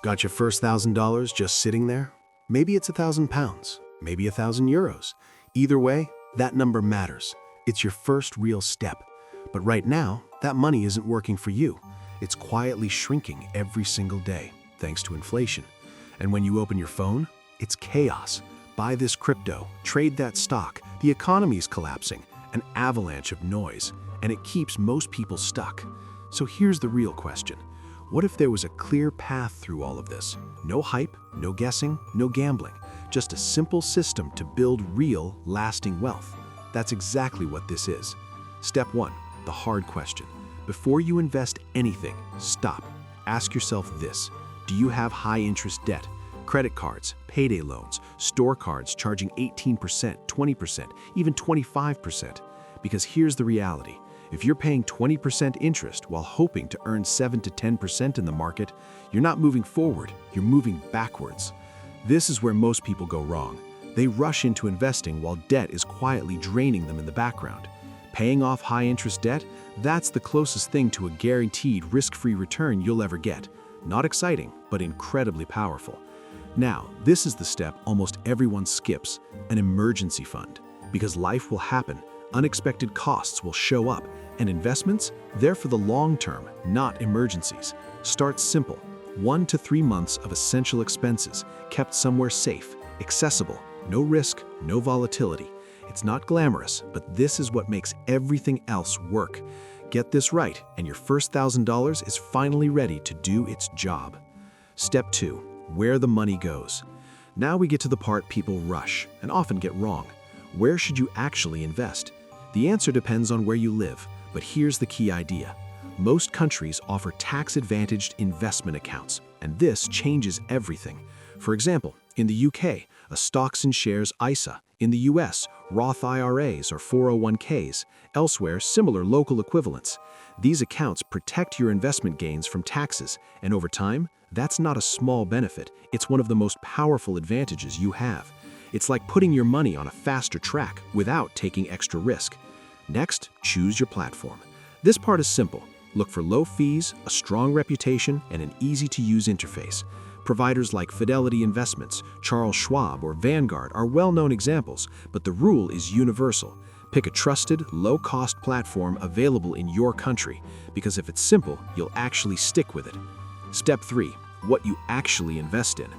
Got your first $1,000 just sitting there? Maybe it's £1,000, maybe €1,000. Either way, that number matters. It's your first real step. But right now, that money isn't working for you. It's quietly shrinking every single day, thanks to inflation. And when you open your phone, it's chaos. Buy this crypto, trade that stock, the economy's collapsing, an avalanche of noise, and it keeps most people stuck. So here's the real question. What if there was a clear path through all of this? No hype, no guessing, no gambling, just a simple system to build real, lasting wealth. That's exactly what this is. Step 1, the hard question. Before you invest anything, stop. Ask yourself this. Do you have high-interest debt? Credit cards, payday loans, store cards charging 18%, 20%, even 25%. Because here's the reality. If you're paying 20% interest while hoping to earn 7 to 10% in the market, you're not moving forward, you're moving backwards. This is where most people go wrong. They rush into investing while debt is quietly draining them in the background. Paying off high-interest debt, that's the closest thing to a guaranteed risk-free return you'll ever get. Not exciting, but incredibly powerful. Now, this is the step almost everyone skips, an emergency fund. Because life will happen, unexpected costs will show up, and investments, they're for the long term, not emergencies. Start simple. 1 to 3 months of essential expenses, kept somewhere safe, accessible, no risk, no volatility. It's not glamorous, but this is what makes everything else work. Get this right, and your first $1,000 is finally ready to do its job. Step 2, where the money goes. Now we get to the part people rush and often get wrong. Where should you actually invest? The answer depends on where you live, but here's the key idea. Most countries offer tax-advantaged investment accounts, and this changes everything. For example, in the UK, a stocks and shares ISA. In the US, Roth IRAs or 401ks. Elsewhere, similar local equivalents. These accounts protect your investment gains from taxes, and over time, that's not a small benefit. It's one of the most powerful advantages you have. It's like putting your money on a faster track without taking extra risk. Next, choose your platform. This part is simple. Look for low fees, a strong reputation, and an easy-to-use interface. Providers like Fidelity Investments, Charles Schwab, or Vanguard are well-known examples, but the rule is universal. Pick a trusted, low-cost platform available in your country, because if it's simple, you'll actually stick with it. Step 3, what you actually invest in.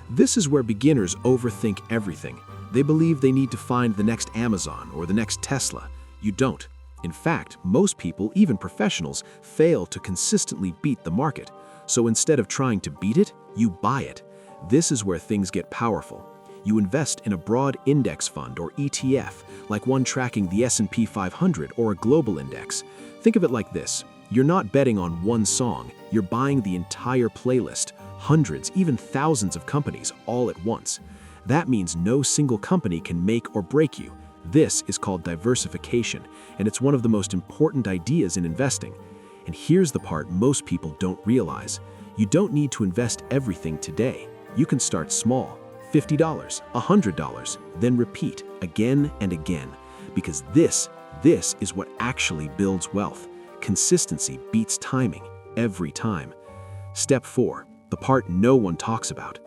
This is where beginners overthink everything. They believe they need to find the next Amazon or the next Tesla. You don't. In fact, most people, even professionals, fail to consistently beat the market. So instead of trying to beat it, you buy it. This is where things get powerful. You invest in a broad index fund or ETF, like one tracking the S&P 500 or a global index. Think of it like this. You're not betting on one song, you're buying the entire playlist, hundreds, even thousands of companies all at once. That means no single company can make or break you. This is called diversification, and it's one of the most important ideas in investing. And here's the part most people don't realize. You don't need to invest everything today. You can start small, $50, $100, then repeat again and again. Because this is what actually builds wealth. Consistency beats timing, every time. Step 4, the part no one talks about.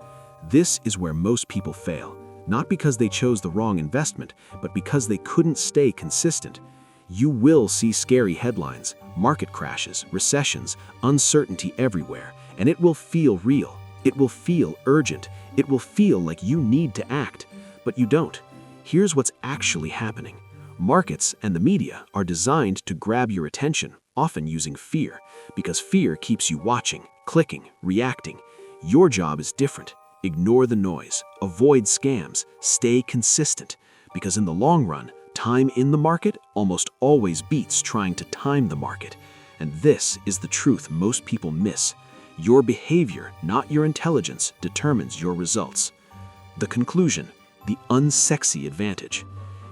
This is where most people fail. Not because they chose the wrong investment, but because they couldn't stay consistent. You will see scary headlines, market crashes, recessions, uncertainty everywhere, and it will feel real. It will feel urgent. It will feel like you need to act, but you don't. Here's what's actually happening. Markets and the media are designed to grab your attention, often using fear, because fear keeps you watching, clicking, reacting. Your job is different. Ignore the noise, avoid scams, stay consistent, because in the long run, time in the market almost always beats trying to time the market. And this is the truth most people miss. Your behavior, not your intelligence, determines your results. The conclusion, the unsexy advantage.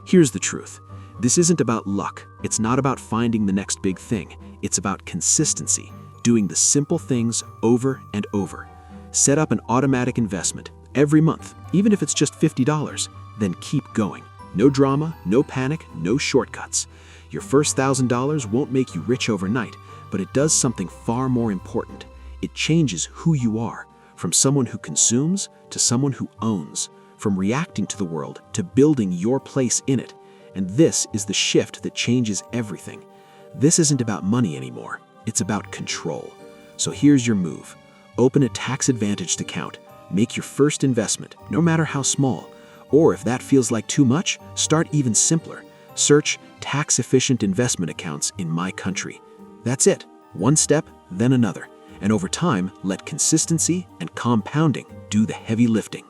Here's the truth. This isn't about luck. It's not about finding the next big thing. It's about consistency, doing the simple things over and over. Set up an automatic investment every month, even if it's just $50, then keep going. No drama, no panic, no shortcuts. Your first $1,000 won't make you rich overnight, but it does something far more important. It changes who you are. from someone who consumes to someone who owns, from reacting to the world to building your place in it. And this is the shift that changes everything. This isn't about money anymore. It's about control. So here's your move. Open a tax-advantaged account. Make your first investment, no matter how small. Or if that feels like too much, start even simpler. Search tax-efficient investment accounts in my country. That's it. One step, then another. And over time, let consistency and compounding do the heavy lifting.